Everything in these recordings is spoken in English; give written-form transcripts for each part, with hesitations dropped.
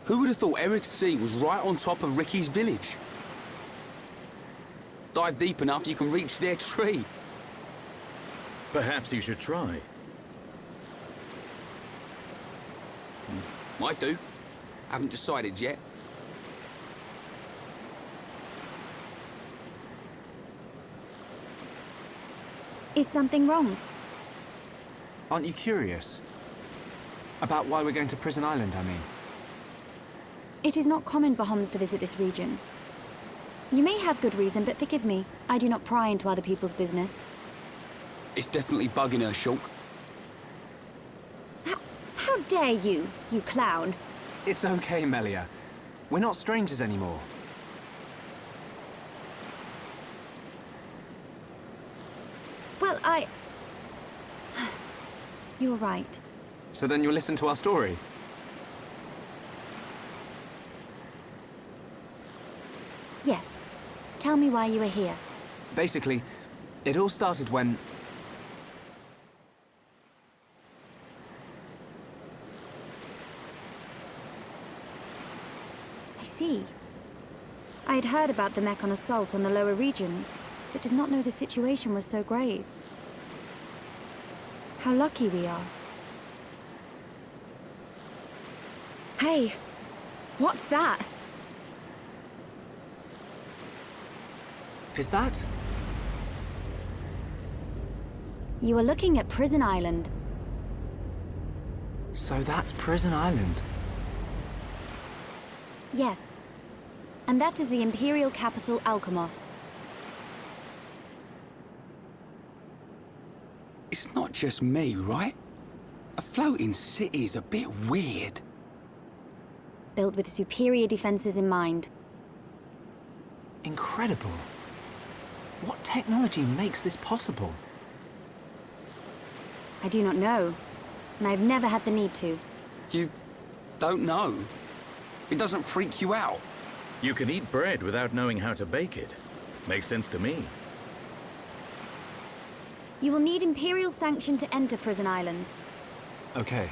Who would have thought Eryth Sea was right on top of Ricky's village? Dive deep enough, you can reach their tree. Perhaps you should try. Might do. Haven't decided yet. Is something wrong? Aren't you curious? About why we're going to Prison Island, I mean. It is not common for Homs to visit this region. You may have good reason, but forgive me. I do not pry into other people's business. It's definitely bugging her, Shulk. How dare you, you clown? It's okay, Melia. We're not strangers anymore. Well, You're right. So then you'll listen to our story? Yes. Tell me why you are here. Basically, it all started when... I see. I had heard about the Mechon assault on the lower regions, but did not know the situation was so grave. How lucky we are. Hey! What's that? Is that? You are looking at Prison Island. So that's Prison Island. Yes. And that is the Imperial capital, Alchemoth. It's not just me, right? A floating city is a bit weird. Built with superior defenses in mind. Incredible. What technology makes this possible? I do not know, and I've never had the need to. You don't know? It doesn't freak you out? You can eat bread without knowing how to bake it. Makes sense to me. You will need Imperial sanction to enter Prison Island. Okay.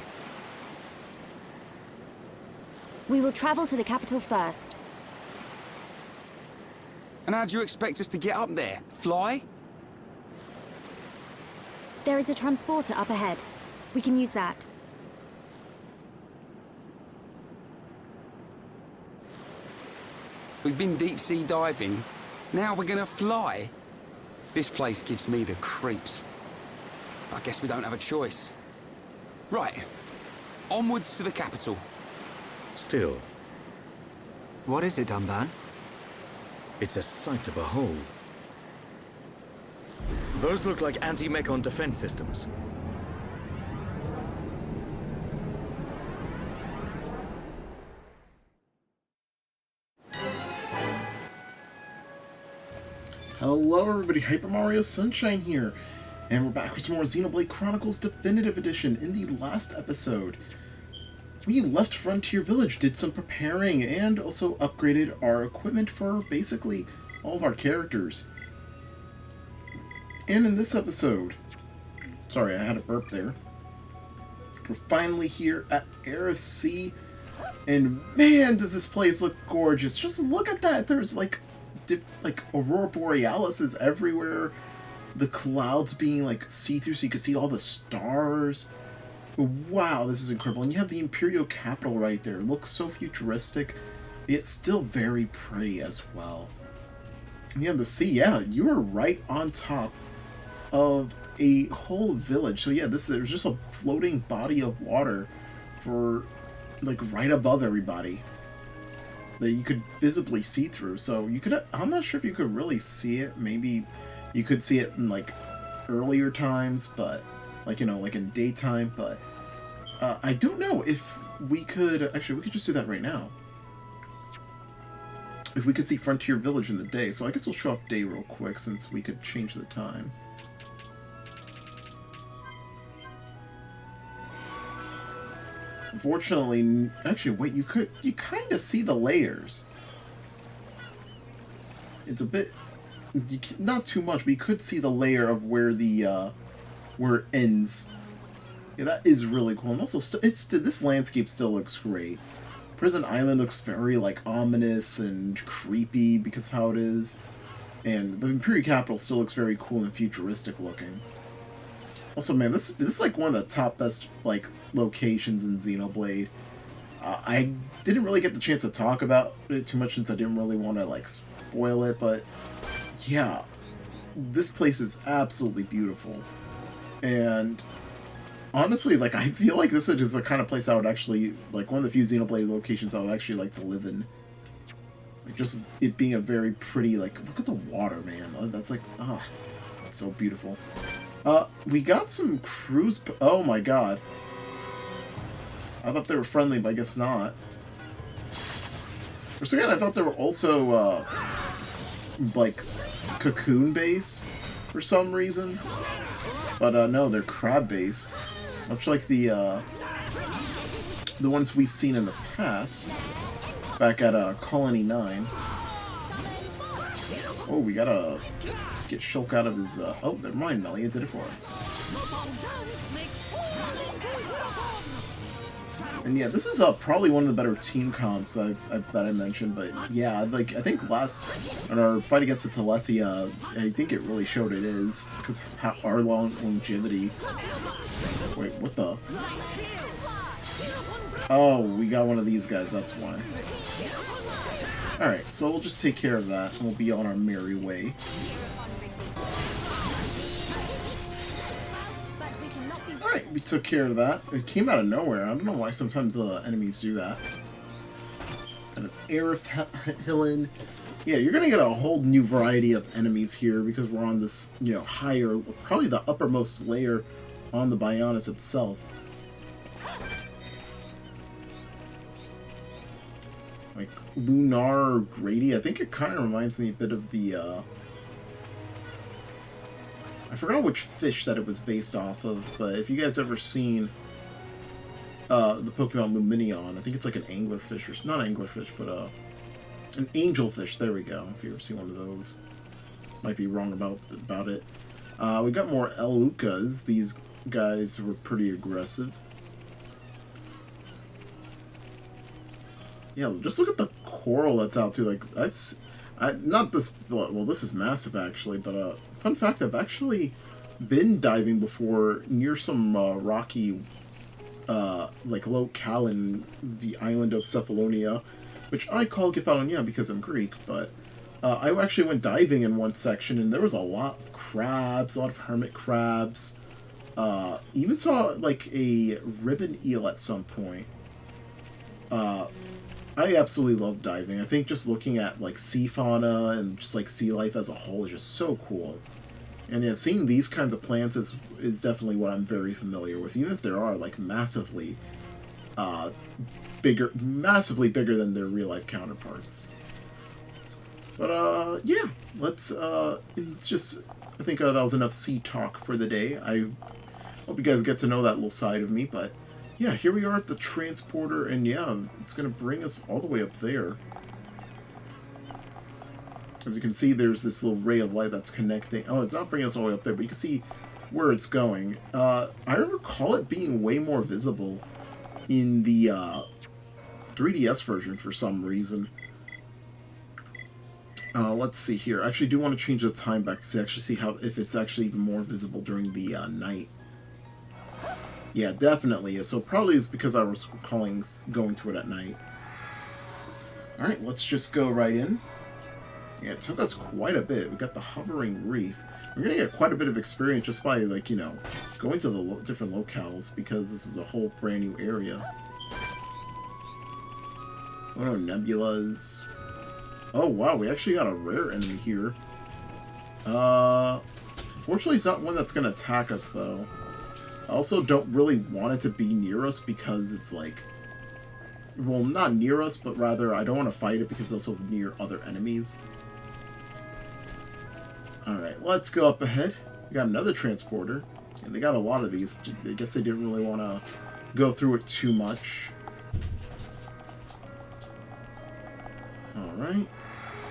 We will travel to the capital first. And how do you expect us to get up there? Fly? There is a transporter up ahead. We can use that. We've been deep sea diving. Now we're gonna fly? This place gives me the creeps. I guess we don't have a choice. Right. Onwards to the capital. Still, What is it, Dunban? it's a sight to behold. Those look like anti-Mechon defense systems. Hello everybody, Hyper Mario Sunshine here, and we're back with some more Xenoblade Chronicles Definitive Edition. In the last episode, we left Frontier Village, did some preparing, and also upgraded our equipment for basically all of our characters. And in this episode, sorry, I had a burp there, we're finally here at Eryth Sea, and man, does this place look gorgeous. Just look at that, there's like Aurora Borealis is everywhere. The clouds being like see-through so you can see all the stars. Wow, this is incredible. And you have the Imperial capital right there. It looks so futuristic, yet still very pretty as well. And you have the sea. Yeah, you are right on top of a whole village. So yeah, there's just a floating body of water for like right above everybody that you could visibly see through. So you could, I'm not sure if you could really see it. Maybe you could see it in like earlier times, but like, you know, like in daytime, but I don't know if we could, actually we could just do that right now. If we could see Frontier Village in the day. So I guess we'll show off day real quick since we could change the time. Unfortunately, actually, wait, you kind of see the layers. It's a bit, not too much, but you could see the layer of where the, where it ends. Yeah, that is really cool. And also, this landscape still looks great. Prison Island looks very, like, ominous and creepy because of how it is. And the Imperial Capital still looks very cool and futuristic looking. Also, man, this is like one of the top best, like, locations in Xenoblade. I didn't really get the chance to talk about it too much since I didn't really want to, like, spoil it, but yeah, this place is absolutely beautiful. And honestly, like, I feel like this is the kind of place I would actually, like, one of the few Xenoblade locations I would actually like to live in. Like, just it being a very pretty, like, look at the water, man. That's like, oh, that's so beautiful. We got some cruise... Oh my god. I thought they were friendly, but I guess not. For a second, I thought they were also, like, cocoon-based for some reason. But, no, they're crab-based. Much like the ones we've seen in the past. Back at, Colony 9. Oh, we gotta get Shulk out of his, oh, never mind, Melia did it for us. And yeah, this is probably one of the better team comps that I mentioned, but yeah, like, I think last, on our fight against the Telethia, I think it really showed it is, because our longevity. Wait, what the? Oh, we got one of these guys, that's why. Alright, so we'll just take care of that, and we'll be on our merry way. Alright, we took care of that. It came out of nowhere. I don't know why sometimes the enemies do that. And it's Eryth Sea. Yeah, you're gonna get a whole new variety of enemies here because we're on this, you know, higher, probably the uppermost layer on the Bionis itself. Like, Lunar Grady. I think it kind of reminds me a bit of the, I forgot which fish that it was based off of, but if you guys ever seen the Pokemon Luminion, I think it's like an anglerfish, or not anglerfish, but an angelfish. There we go. If you ever see one of those, might be wrong about it. We got more Elukas. These guys were pretty aggressive. Yeah, just look at the coral that's out too. Like not this. Well, this is massive actually, but fun fact: I've actually been diving before near some rocky, like locale in the island of Cephalonia, which I call Kefalonia because I'm Greek. But I actually went diving in one section, and there was a lot of crabs, a lot of hermit crabs. Even saw like a ribbon eel at some point. I absolutely love diving. I think just looking at like sea fauna and just like sea life as a whole is just so cool. And yeah, seeing these kinds of plants is definitely what I'm very familiar with, even if there are like massively bigger than their real life counterparts. But yeah, let's it's just, I think that was enough sea talk for the day. I hope you guys get to know that little side of me, but yeah, here we are at the transporter, and yeah, it's going to bring us all the way up there. As you can see, there's this little ray of light that's connecting. Oh, it's not bringing us all the way up there, but you can see where it's going. I recall it being way more visible in the 3DS version for some reason. Let's see here. I actually do want to change the time back to actually see how if it's actually even more visible during the night. Yeah, definitely is. So probably it's because I was going to it at night. Alright, let's just go right in. Yeah, it took us quite a bit. We got the hovering reef. We're going to get quite a bit of experience just by, like, you know, going to the different locales because this is a whole brand new area. Oh, nebulas. Oh, wow, we actually got a rare enemy here. Fortunately, it's not one that's going to attack us, though. I also don't really want it to be near us because it's like... Well, not near us, but rather I don't want to fight it because it's also near other enemies. Alright, let's go up ahead. We got another transporter. And they got a lot of these. I guess they didn't really want to go through it too much. Alright.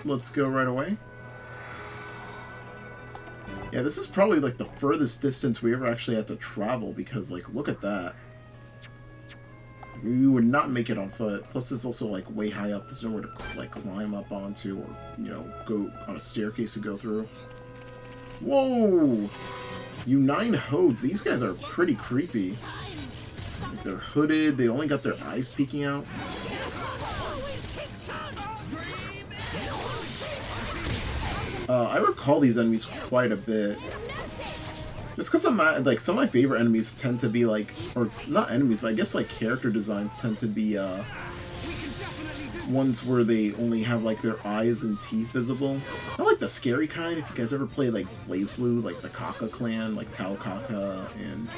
Let's go right away. Yeah, this is probably like the furthest distance we ever actually had to travel because, like, look at that. We would not make it on foot. Plus, it's also like way high up. There's nowhere to like climb up onto, or go on a staircase to go through. Whoa! You 9 Hodes. These guys are pretty creepy. They're hooded. They only got their eyes peeking out. I recall these enemies quite a bit. Just because like some of my favorite enemies tend to be like, or not enemies, but I guess like character designs tend to be ones where they only have like their eyes and teeth visible. I like the scary kind. If you guys ever play like BlazBlue, like the Kaka clan, like Tau Kaka, and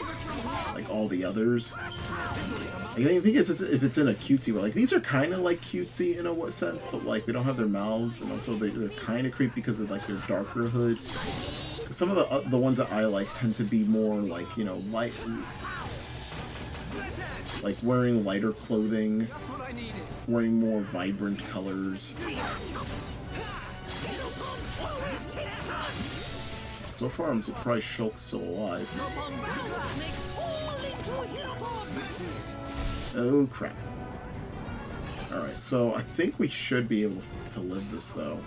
like all the others. I think if it's in a cutesy way. Like these are kind of like cutesy in a sense, but like they don't have their mouths, and also they're kind of creepy because of like their darker hood. Some of the ones that I like tend to be more like, light, like wearing lighter clothing, wearing more vibrant colors. So far, I'm surprised Shulk's still alive. Oh crap. Alright, so I think we should be able to live this though.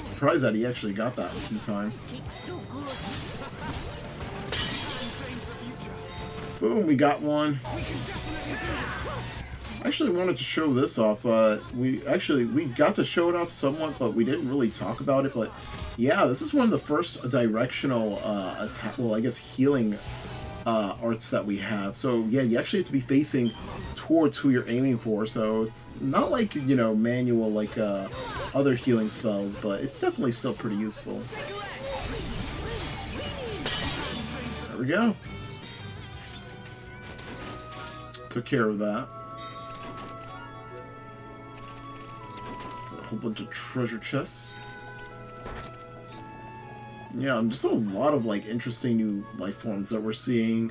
Surprised that he actually got that in time. Boom, we got one. I actually wanted to show this off, but we got to show it off somewhat, but we didn't really talk about it. But yeah, this is one of the first directional attack, well, I guess healing arts that we have. So yeah, you actually have to be facing towards who you're aiming for, so it's not like, manual like other healing spells, but it's definitely still pretty useful. There we go. Took care of that. A whole bunch of treasure chests. Yeah, just a lot of like interesting new life forms that we're seeing.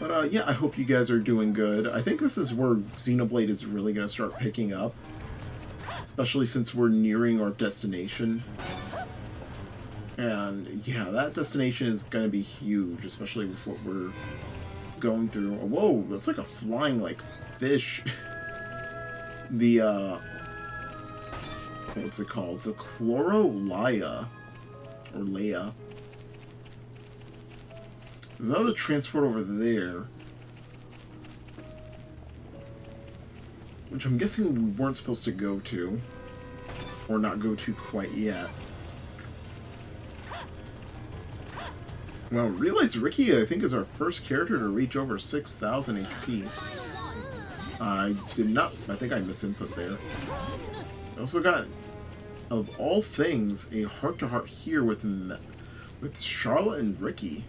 But yeah, I hope you guys are doing good. I think this is where Xenoblade is really going to start picking up. Especially since we're nearing our destination. And yeah, that destination is going to be huge, especially with what we're going through. Whoa, that's like a flying like fish. The what's it called? It's a Chlorolaya. Or Leia. There's another transport over there. Which I'm guessing we weren't supposed to go to. Or not go to quite yet. Well, realize Ricky, I think, is our first character to reach over 6,000 HP. I think I misinput there. I also got, of all things, a heart-to-heart here with Charlotte and Ricky.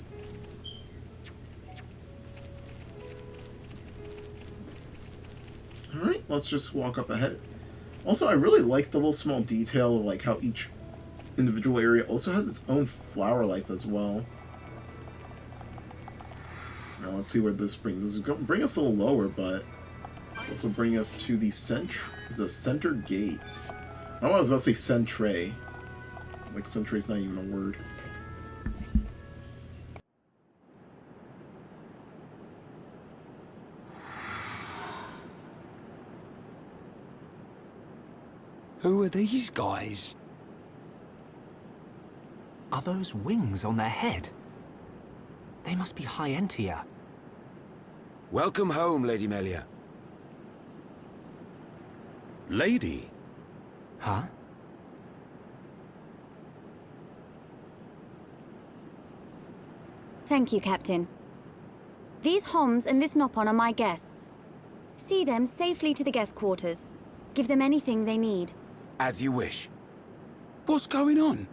Alright, let's just walk up ahead. Also, I really like the little small detail of like how each individual area also has its own flower life as well. Now let's see where this brings us. It's going to bring us a little lower, but it's also bring us to the center gate. I don't know, I was about to say Centre. Like, Centre's not even a word. Who are these guys? Are those wings on their head? They must be High Entia. Welcome home, Lady Melia. Lady? Huh? Thank you, Captain. These Homs and this Nopon are my guests. See them safely to the guest quarters. Give them anything they need. As you wish. What's going on?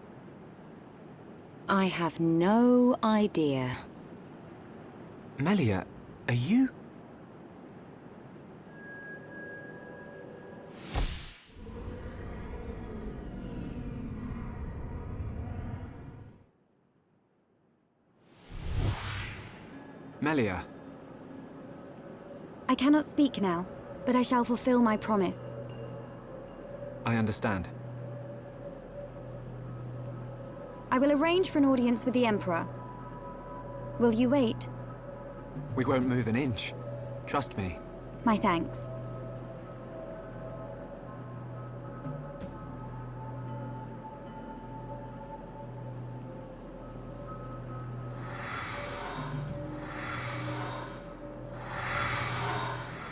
I have no idea. Melia, are you? Melia. I cannot speak now, but I shall fulfill my promise. I understand. I will arrange for an audience with the Emperor. Will you wait? We won't move an inch. Trust me. My thanks.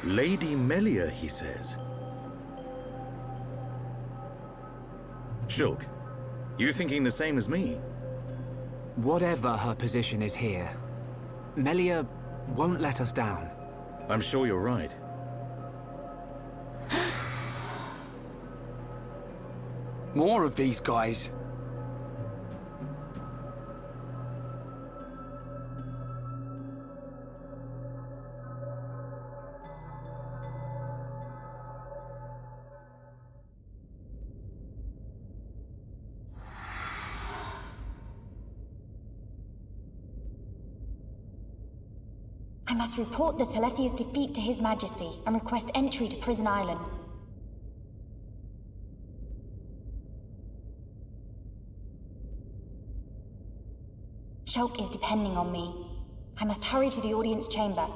Lady Melia, he says. Shulk, you thinking the same as me? Whatever her position is here, Melia won't let us down. I'm sure you're right. More of these guys. I must report the Telethia's defeat to His Majesty and request entry to Prison Island. Shulk is depending on me. I must hurry to the audience chamber.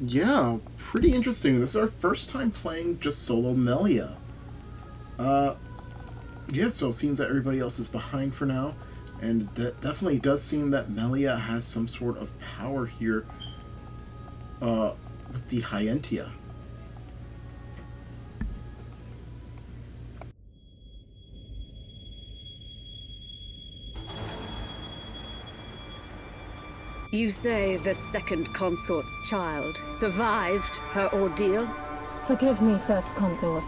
Yeah, pretty interesting. This is our first time playing just solo Melia. Yeah, so it seems that everybody else is behind for now. And that definitely does seem that Melia has some sort of power here with the High Entia. You say the second consort's child survived her ordeal? Forgive me, First Consort.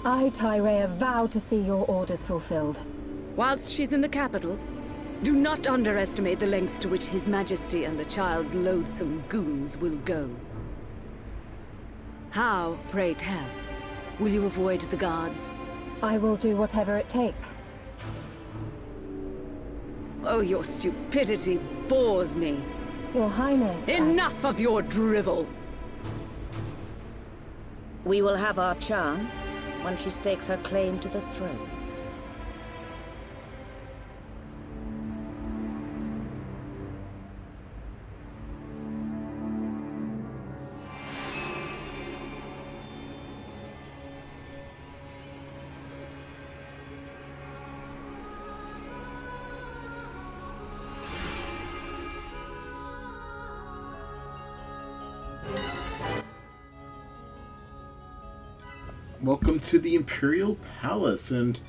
I, Tyrea, vow to see your orders fulfilled. Whilst she's in the capital, do not underestimate the lengths to which His Majesty and the child's loathsome goons will go. How, pray tell, will you avoid the guards? I will do whatever it takes. Oh, your stupidity bores me. Your Highness, Enough of your drivel! We will have our chance when she stakes her claim to the throne. Welcome to the Imperial Palace, and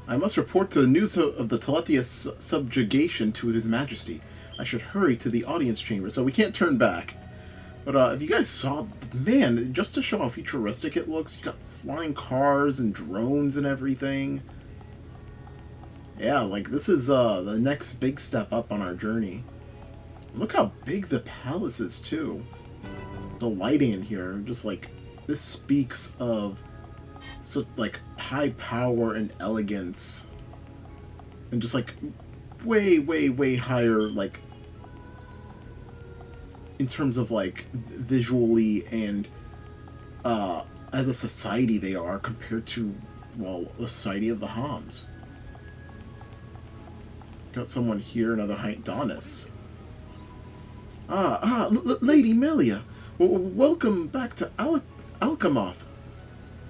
I must report to the news of the Telethia's subjugation to His Majesty. I should hurry to the audience chamber, so we can't turn back. But if you guys saw, man, just to show how futuristic it looks, you got flying cars and drones and everything. Yeah, like, this is the next big step up on our journey. Look how big the palace is, too. The lighting in here, just like... This speaks of like high power and elegance, and just like way higher, like in terms of like visually and as a society they are compared to, well, the society of the Homs. Got someone here, another Donis. Lady Melia, welcome back to Alcamoth.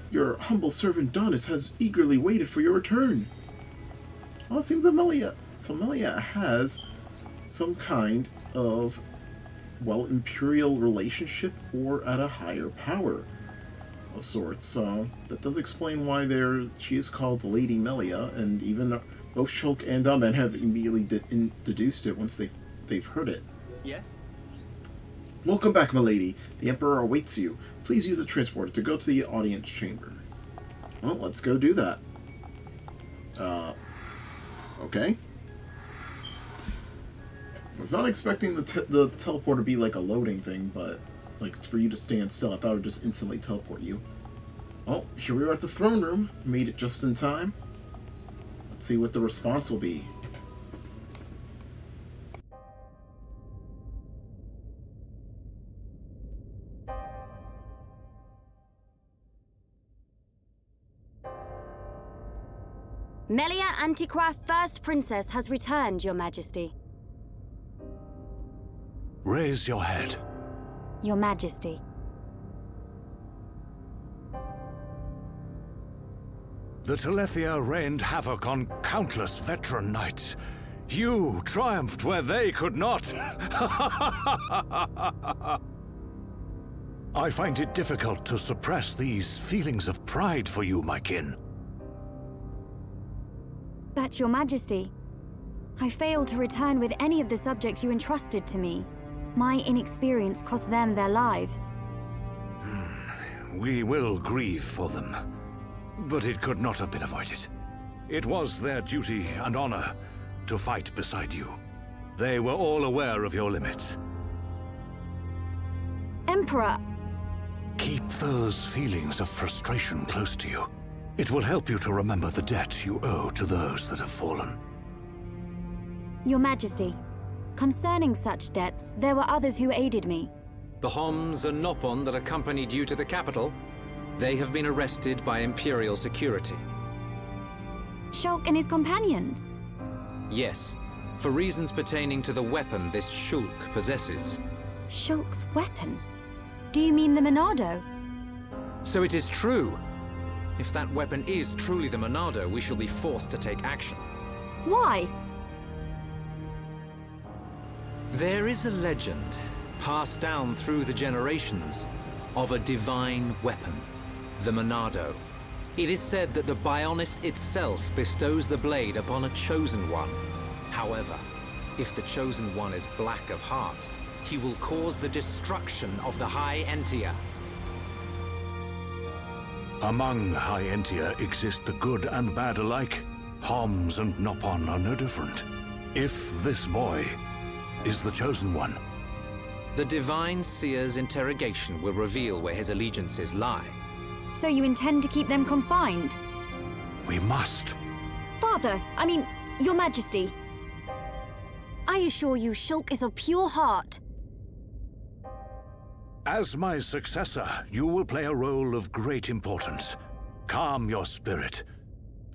Your humble servant Donis has eagerly waited for your return. Well, it seems that Melia has some kind of, well, imperial relationship or at a higher power of sorts. So that does explain why she is called Lady Melia, and even both Shulk and Damen have immediately deduced it once they've heard it. Yes? Welcome back, milady. The Emperor awaits you. Please use the transporter to go to the audience chamber. Well, let's go do that. Okay. I was not expecting the teleporter to be like a loading thing, but like it's for you to stand still. I thought it would just instantly teleport you. Well, here we are at the throne room. Made it just in time. Let's see what the response will be. Antiqua First Princess has returned, Your Majesty. Raise your head. Your Majesty. The Telethia rained havoc on countless veteran knights. You triumphed where they could not. I find it difficult to suppress these feelings of pride for you, my kin. But, Your Majesty, I failed to return with any of the subjects you entrusted to me. My inexperience cost them their lives. We will grieve for them, but it could not have been avoided. It was their duty and honor to fight beside you. They were all aware of your limits. Emperor! Keep those feelings of frustration close to you. It will help you to remember the debt you owe to those that have fallen. Your Majesty, concerning such debts, there were others who aided me. The Homs and Nopon that accompanied you to the capital, they have been arrested by Imperial security. Shulk and his companions? Yes, for reasons pertaining to the weapon this Shulk possesses. Shulk's weapon? Do you mean the Monado? So it is true. If that weapon is truly the Monado, we shall be forced to take action. Why? There is a legend, passed down through the generations, of a divine weapon, the Monado. It is said that the Bionis itself bestows the blade upon a chosen one. However, if the chosen one is black of heart, he will cause the destruction of the High Entia. Among High Entia exist the good and bad alike. Homs and Nopon are no different. If this boy is the chosen one, the Divine Seer's interrogation will reveal where his allegiances lie. So you intend to keep them confined? we must. Father, Your Majesty. I assure you, Shulk is of pure heart. As my successor, you will play a role of great importance. Calm your spirit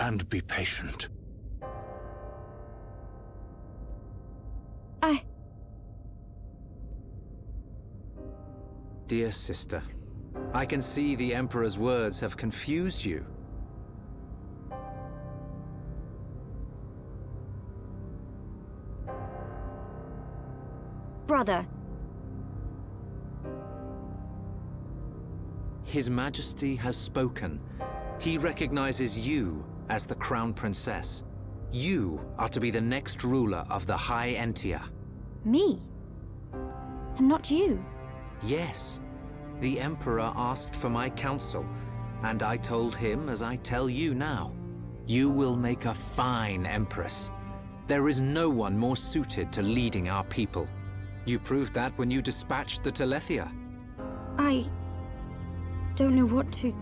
and be patient. Dear sister, I can see the Emperor's words have confused you. Brother. His Majesty has spoken. He recognizes you as the Crown Princess. You are to be the next ruler of the High Entia. Me? And not you? Yes. The Emperor asked for my counsel, and I told him as I tell you now. You will make a fine Empress. There is no one more suited to leading our people. You proved that when you dispatched the Telethia. I don't know what to...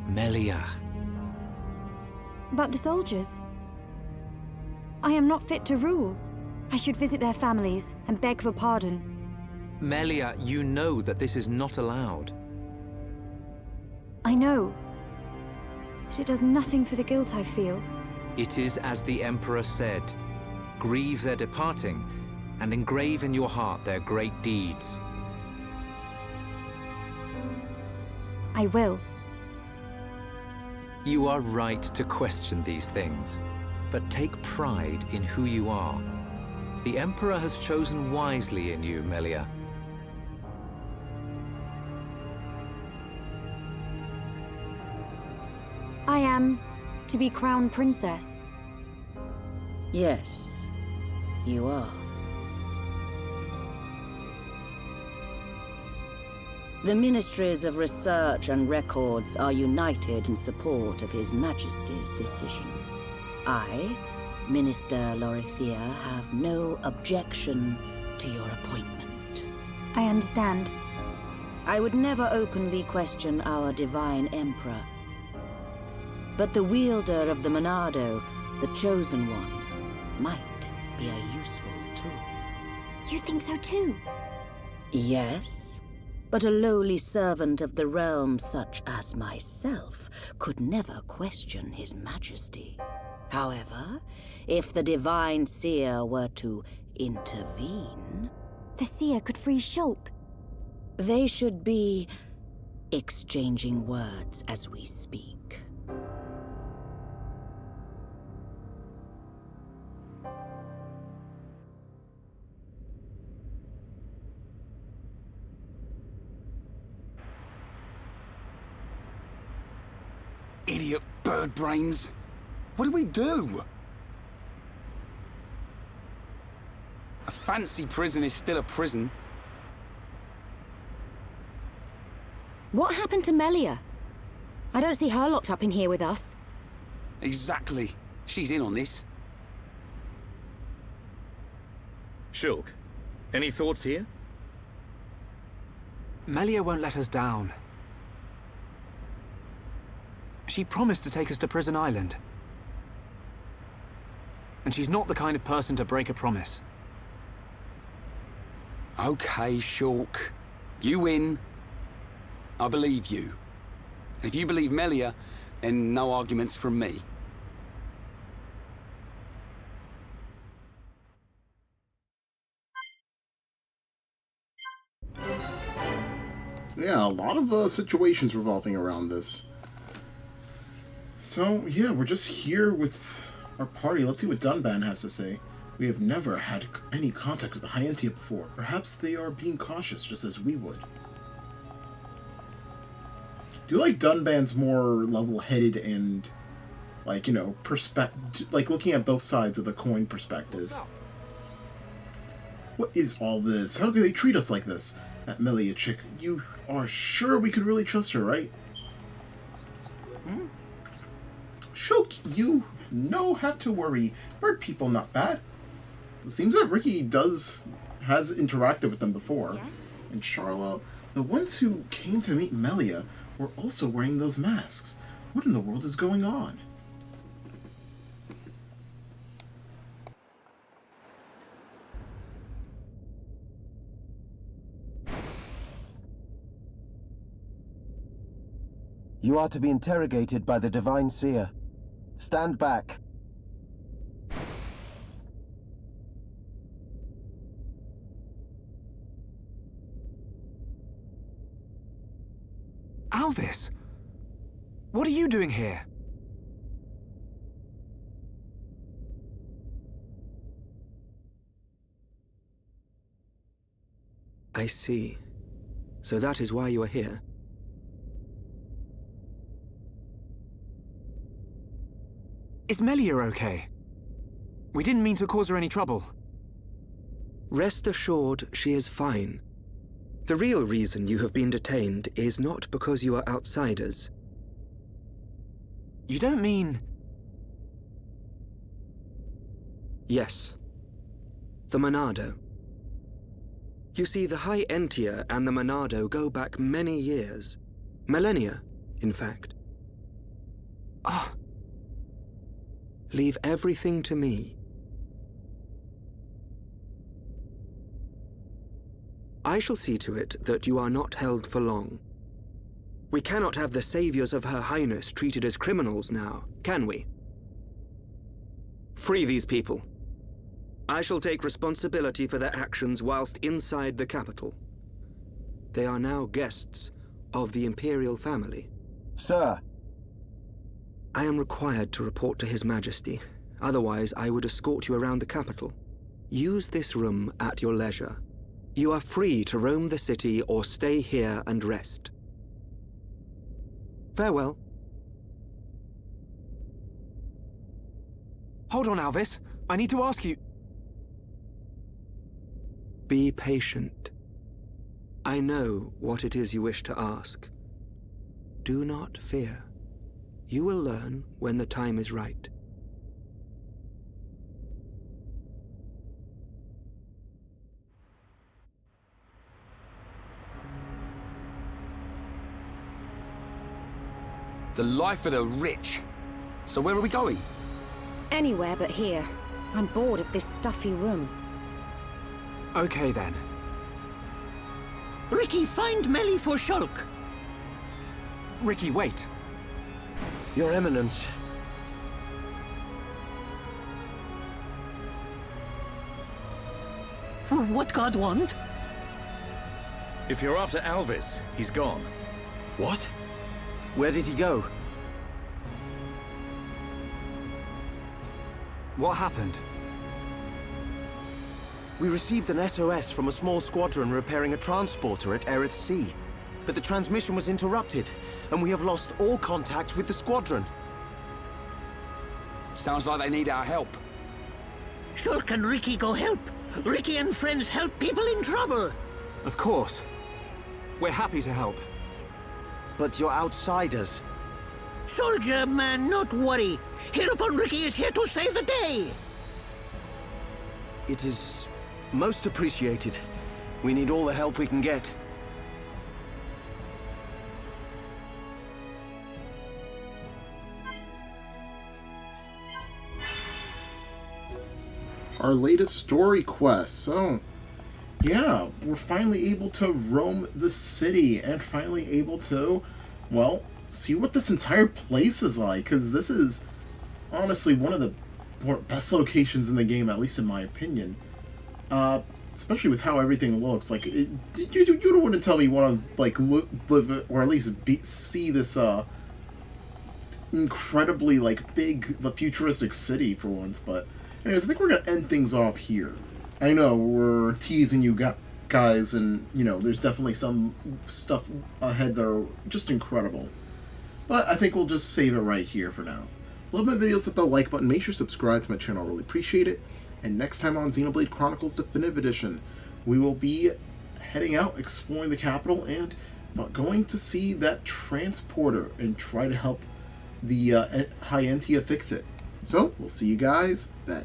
Melia. But the soldiers? I am not fit to rule. I should visit their families and beg for pardon. Melia, you know that this is not allowed. I know. But it does nothing for the guilt I feel. It is as the Emperor said. Grieve their departing, and engrave in your heart their great deeds. I will. You are right to question these things, but take pride in who you are. The Emperor has chosen wisely in you, Melia. I am to be Crown Princess. Yes, you are. The Ministries of Research and Records are united in support of His Majesty's decision. I, Minister Eryth, have no objection to your appointment. I understand. I would never openly question our Divine Emperor. But the wielder of the Monado, the Chosen One, might be a useful tool. You think so too? Yes, but a lowly servant of the realm such as myself could never question His Majesty. However, if the Divine Seer were to intervene... The Seer could free Shulk. They should be exchanging words as we speak. Idiot bird brains. What do we do? A fancy prison is still a prison. What happened to Melia? I don't see her locked up in here with us. Exactly. She's in on this. Shulk, any thoughts here? Melia won't let us down. She promised to take us to Prison Island. And she's not the kind of person to break a promise. Okay, Shulk. You win. I believe you. And if you believe Melia, then no arguments from me. Yeah, a lot of situations revolving around this. So, yeah, we're just here with our party. Let's see what Dunban has to say. We have never had any contact with the High Entia before. Perhaps they are being cautious, just as we would. Do you like Dunban's more level-headed and, like, you know, like looking at both sides of the coin perspective? What is all this? How could they treat us like this? That Melia chick, you are sure we could really trust her, right? Hmm? Shulk, you no have to worry. Bird people not bad. It seems that Ricky has interacted with them before. Yeah? And Charla, the ones who came to meet Melia were also wearing those masks. What in the world is going on? You are to be interrogated by the Divine Seer. Stand back. Alvis! What are you doing here? I see. So that is why you are here. Is Melia okay? We didn't mean to cause her any trouble. Rest assured, she is fine. The real reason you have been detained is not because you are outsiders. You don't mean... Yes. The Monado. You see, the High Entia and the Monado go back many years. Millennia, in fact. Ah. Leave everything to me. I shall see to it that you are not held for long. We cannot have the saviors of Her Highness treated as criminals now, can we? Free these people. I shall take responsibility for their actions whilst inside the capital. They are now guests of the Imperial family. Sir. I am required to report to His Majesty. Otherwise, I would escort you around the capital. Use this room at your leisure. You are free to roam the city or stay here and rest. Farewell. Hold on, Alvis. I need to ask you... Be patient. I know what it is you wish to ask. Do not fear. You will learn when the time is right. The life of the rich. So where are we going? Anywhere but here. I'm bored of this stuffy room. Okay, then. Ricky, find Melly for Shulk. Ricky, wait. Your Eminence. What God want? If you're after Alvis, he's gone. What? Where did he go? What happened? We received an SOS from a small squadron repairing a transporter at Eryth Sea. But the transmission was interrupted, and we have lost all contact with the squadron. Sounds like they need our help. Sure can Ricky go help? Ricky and friends help people in trouble. Of course. We're happy to help. But you're outsiders. Soldier man, not worry. Hereupon Ricky is here to save the day. It is most appreciated. We need all the help we can get. Our latest story quest. So, yeah, we're finally able to roam the city and finally able to, well, see what this entire place is like. Because this is honestly one of the best locations in the game, at least in my opinion. Especially with how everything looks. Like, you wouldn't tell me you want to, like, live, or at least see this, incredibly, like, big, futuristic city for once, but anyways, I think we're going to end things off here. I know, we're teasing you guys, and, you know, there's definitely some stuff ahead that are just incredible. But I think we'll just save it right here for now. Love my videos, hit the like button, make sure to subscribe to my channel, I really appreciate it. And next time on Xenoblade Chronicles Definitive Edition, we will be heading out, exploring the capital, and going to see that transporter and try to help the High Entia fix it. So, we'll see you guys then.